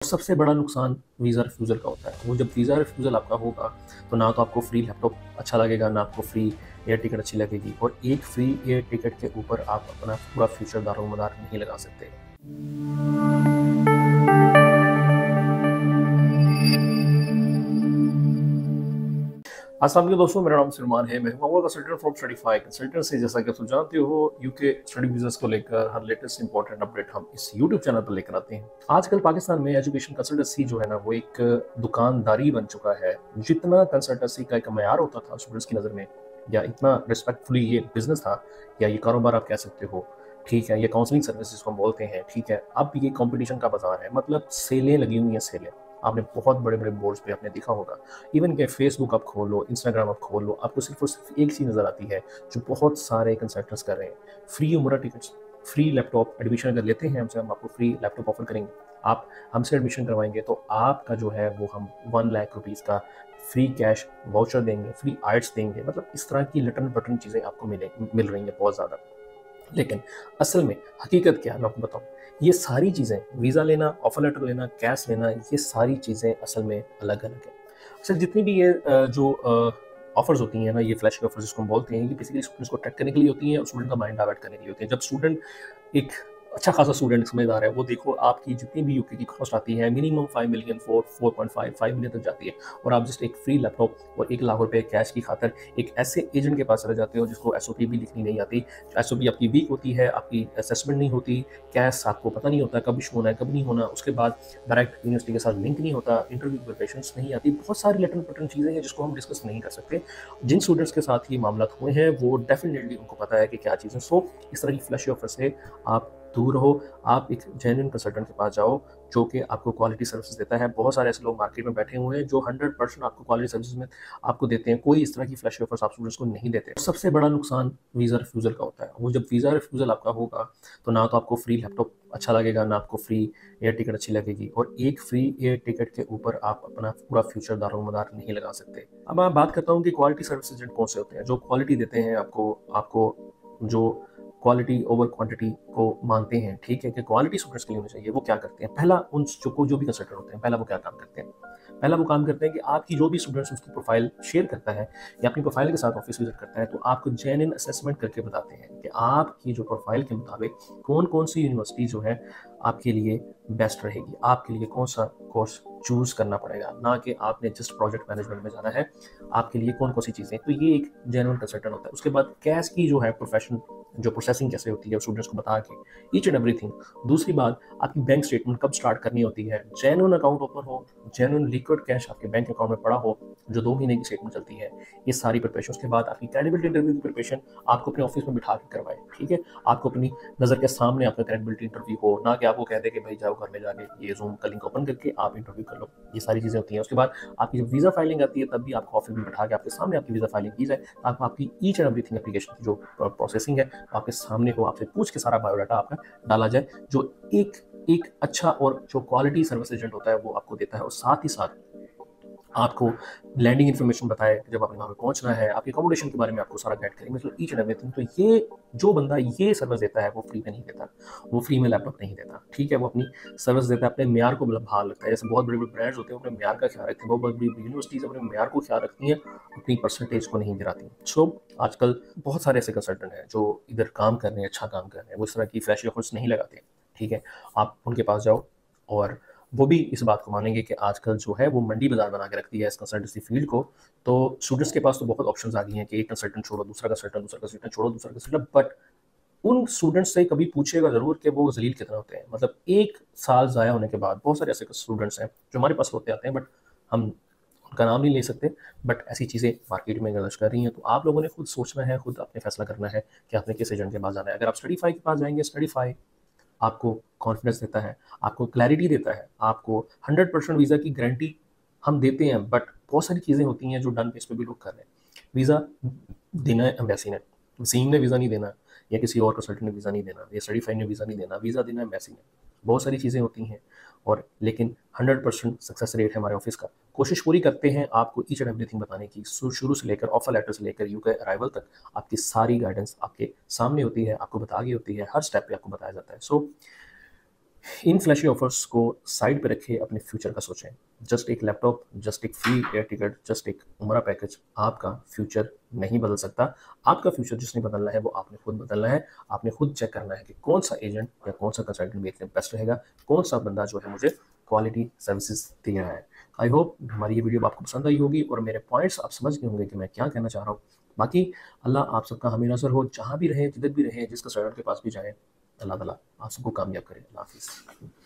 सबसे बड़ा नुकसान वीज़ा रिफ्यूज़ल का होता है। वो जब वीज़ा रिफ्यूज़ल आपका होगा, तो ना तो आपको फ्री लैपटॉप अच्छा लगेगा, ना आपको फ्री एयर टिकट अच्छी लगेगी और एक फ्री एयर टिकट के ऊपर आप अपना पूरा फ्यूचर दारोमदार नहीं लगा सकते। अस्सलाम वालेकुम दोस्तों, मेरा नाम सलमान है। मैं हूँ कंसल्टेंट फ्रॉम स्टडीफाई कंसल्टेंसी। जैसा कि आप सब जानते हो, यूके स्टडी वीज़ास को लेकर हर लेटेस्ट इंपॉर्टेंट अपडेट हम इस यूट्यूब चैनल पर लेकर आते हैं। आजकल पाकिस्तान में एजुकेशन कंसल्टेंसी जो है ना, वो एक दुकानदारी बन चुका है। जितना कंसल्टेंसी का एक मयार होता था स्टूडेंट्स की नज़र में, या इतना रिस्पेक्टफुली ये बिजनेस था, या ये कारोबार आप कह सकते हो, ठीक है, ये काउंसलिंग सर्विस जिसको हम बोलते हैं, ठीक है, अब ये कंपटीशन का बाजार है। मतलब सेलें लगी हुई हैं, सेलें। आपने बहुत बड़े बड़े बोर्ड्स पे आपने देखा होगा। इवन के फेसबुक आप खोलो, इंस्टाग्राम आप खोलो, आपको सिर्फ और सिर्फ एक चीज़ नज़र आती है जो बहुत सारे कंसल्टेंट्स कर रहे हैं। फ्री उम्रा टिकट्स, फ्री लैपटॉप। एडमिशन अगर लेते हैं हमसे, हम आपको फ्री लैपटॉप ऑफर करेंगे। आप हमसे एडमिशन करवाएंगे तो आपका जो है वो हम 1 लाख रुपीज़ का फ्री कैश वाउचर देंगे, फ्री आइट्स देंगे। मतलब इस तरह की लटन पटन चीज़ें आपको मिल रही हैं बहुत ज़्यादा। लेकिन असल में हकीकत क्या है, मैं आपको बताऊँ। ये सारी चीज़ें, वीज़ा लेना, ऑफर लेटर लेना, कैश लेना, ये सारी चीज़ें असल में अलग-अलग हैं। अक्सर जितनी भी ये जो ऑफ़र्स होती हैं ना, ये फ्लैश ऑफ़र्स जिसको हम बोलते हैं, ये बेसिकली स्टूडेंट्स को अट्रैक्ट करने के लिए होती हैं और स्टूडेंट का माइंड डाइवर्ट करने के लिए होती हैं। जब स्टूडेंट एक अच्छा खासा स्टूडेंट समझदार है, वो देखो आपकी जितनी भी यूके की कॉस्ट आती है मिनिमम 5 मिलियन 4.5 5 मिलियन तक जाती है, और आप जस्ट एक फ्री लैपटॉप और 1 लाख रुपए कैश की खातिर एक ऐसे एजेंट के पास चले जाते हो जिसको एसओपी भी लिखनी नहीं आती। एसओपी आपकी वीक होती है, आपकी असेसमेंट नहीं होती, कैश आपको पता नहीं होता कब इशू होना है कब नहीं होना, उसके बाद डायरेक्ट यूनिवर्सिटी के साथ लिंक नहीं होता, इंटरव्यू की प्रिपरेशंस नहीं आती। बहुत सारी लटन पटन चीज़ें हैं जिसको हम डिस्कस नहीं कर सकते। जिन स्टूडेंट्स के साथ ये मामला हुए हैं वो डेफिनेटली उनको पता है कि क्या चीज़ें। सो इस तरह की फ्लैश ऑफर से आप दूर रहो। आप एक जेन्युइन कंसल्टेंट के पास जाओ जो कि आपको क्वालिटी सर्विसेज देता है। बहुत सारे ऐसे लोग मार्केट में बैठे हुए हैं जो 100% आपको क्वालिटी सर्विसेज में आपको देते हैं। कोई इस तरह की फ्लैश ऑफर्स आप स्टूडेंट्स को नहीं देते। सबसे बड़ा नुकसान वीज़ा रिफ्यूज़ल का होता है। वो जब वीज़ा रिफ्यूज़ल आपका होगा, तो ना तो आपको फ्री लैपटॉप अच्छा लगेगा, ना आपको फ्री एयर टिकट अच्छी लगेगी और एक फ्री एयर टिकट के ऊपर आप अपना पूरा फ्यूचर दारोमदार नहीं लगा सकते। अब मैं बात करता हूँ कि क्वालिटी सर्विस एजेंट कौन से होते हैं, जो क्वालिटी देते हैं आपको आपको जो क्वालिटी ओवर क्वांटिटी को मानते हैं, ठीक है, कि क्वालिटी स्टूडेंट्स के लिए होनी चाहिए। वो क्या करते हैं, पहला उन जो भी कंसल्टेंट होते हैं, पहला वो क्या काम करते हैं, पहला वो काम करते हैं कि आपकी जो भी स्टूडेंट्स उसकी प्रोफाइल शेयर करता है या अपनी प्रोफाइल के साथ ऑफिस विजिट करता है, तो आपको जेन्युइन असेसमेंट करके बताते हैं कि आपकी जो प्रोफाइल के मुताबिक कौन कौन सी यूनिवर्सिटी जो है आपके लिए बेस्ट रहेगी, आपके लिए कौन सा कोर्स चूज करना पड़ेगा, ना कि आपने जस्ट प्रोजेक्ट मैनेजमेंट में जाना है, आपके लिए कौन कौन सी चीज़ें। तो ये एक जेन्युइन कंसल्टेंट होता है। उसके बाद कैश की जो है प्रोफेशन, जो प्रोसेसिंग कैसे होती है स्टूडेंट्स को बता के ईच एंड एवरीथिंग। दूसरी बात, आपकी बैंक स्टेटमेंट कब स्टार्ट करनी होती है, जेन्युइन अकाउंट ओपन हो, जेन्युइन लिक्विड कैश आपके बैंक अकाउंट में पड़ा हो, जो 2 महीने की स्टेटमेंट चलती है। ये सारी प्रिपरेशन के बाद आपकी क्रेडिबिलिटी इंटरव्यू की प्रिपरेशन आपको अपने ऑफिस में बिठा के करवाए, ठीक है। आपको अपनी नज़र के सामने आपका क्रेडिबिलिटी इंटरव्यू हो, ना कि आपको कह दे कि भाई जाओ घर में जाके ये जूम का लिंक ओपन करके आप इंटरव्यू कर लो। ये सारी चीज़ें होती हैं। उसके बाद आपकी जब वीज़ा फाइलिंग आती है, तब भी आपको ऑफिस में बिठा के आपके सामने आपकी वीज़ा फाइलिंग की जाए, ताकि आपकी ईच एंड एवरीथिंग एप्लीकेशन की जो प्रोसेसिंग है आपके सामने हो, आपसे पूछ के सारा बायोडाटा आपका डाला जाए, जो एक एक अच्छा और जो क्वालिटी सर्विस एजेंट होता है वो आपको देता है। और साथ ही साथ आपको लैंडिंग इन्फॉर्मेशन बताए कि जब आपने वहाँ पे पहुँचना है, आपकी अकोमोडेशन के बारे में आपको सारा गाइड करेंगे, मतलब ईच एंड एवरीथिंग। तो ये जो बंदा ये सर्विस देता है वो फ्री में नहीं देता, वो फ्री में लैपटॉप नहीं देता, ठीक है। वो अपनी सर्विस देता है, अपने म्यार को मतलब भार लगता है। जैसे बहुत बड़े-बड़े ब्रांड्स होते हैं, अपने म्यार का ख्याल रखते हैं, बहुत बड़ी-बड़ी यूनिवर्सिटीज़ अपने म्यार को ख्याल रखती हैं, अपनी परसेंटेज को नहीं गिराती। सो आजकल बहुत सारे ऐसे कंसल्टेंट हैं जो इधर काम कर रहे हैं, अच्छा काम कर रहे हैं, वो इस तरह की फ्लैशी ऑफर्स नहीं लगाते, ठीक है। आप उनके पास जाओ और वो भी इस बात को मानेंगे कि आजकल जो है वो मंडी बाजार बना के रख दिया है इस कंसल्टेंसी फील्ड को। तो स्टूडेंट्स के पास तो बहुत ऑप्शंस आ गई हैं कि एक कंसल्टेंट छोड़ो, दूसरा कंसल्टेंट छोड़ो, दूसरा कंसल्टेंट। बट उन स्टूडेंट्स से कभी पूछिएगा ज़रूर कि वो ज़लील कितना होते हैं। मतलब 1 साल ज़ाया होने के बाद बहुत सारे ऐसे स्टूडेंट्स हैं जो हमारे पास होते आते हैं, बट हम उनका नाम नहीं ले सकते। बट ऐसी चीज़ें मार्केट में गर्दिश कर रही हैं, तो आप लोगों ने खुद सोचना है, खुद आपने फैसला करना है कि आपने किस एजेंट के पास जाना है। अगर आप स्टडीफाई के पास जाएंगे, स्टडीफाई आपको कॉन्फिडेंस देता है, आपको क्लैरिटी देता है, आपको 100% वीज़ा की गारंटी हम देते हैं। बट बहुत सारी चीज़ें होती हैं जो डन बेस पे भी लोग कर रहे हैं। वीज़ा देना है एम्बेसी ने, वसीम ने वीज़ा नहीं देना, या किसी और कंसल्टेंट ने वीज़ा नहीं देना, या सर्टिफाइड ने वीज़ा नहीं देना, वीज़ा देना है एम्बेसी ने। बहुत सारी चीज़ें होती हैं, और लेकिन 100% सक्सेस रेट है हमारे ऑफिस का। कोशिश पूरी करते हैं आपको ईच एंड एवरीथिंग बताने की, शुरू से लेकर ऑफर लेटर से लेकर यूके अराइवल तक आपकी सारी गाइडेंस आपके सामने होती है, आपको बता गई होती है, हर स्टेप पे आपको बताया जाता है। सो इन फ्लैशी ऑफर्स को साइड पे रखे अपने फ्यूचर का सोचें। जस्ट एक लैपटॉप, जस्ट एक फ्री एयर टिकट, जस्ट एक उम्रा पैकेज आपका फ्यूचर नहीं बदल सकता। आपका फ्यूचर जिसने बदलना है वो आपने खुद बदलना है। आपने खुद चेक करना है कि कौन सा एजेंट या कौन सा कंसल्टेंट मेरे लिए बेस्ट रहेगा, कौन सा बंदा जो है मुझे क्वालिटी सर्विसेज दे रहा है। आई होप हमारी ये वीडियो आपको पसंद आई होगी और मेरे पॉइंट्स आप समझ गए होंगे कि मैं क्या कहना चाह रहा हूँ। बाकी अल्लाह आप सबका हमें नज़र हो, जहाँ भी रहें, जिधर भी रहें, जिस कंसल्टेंट के पास भी जाएँ, अल्लाह ताला आप सबको कामयाब करे। अल्लाह हाफ़िज़।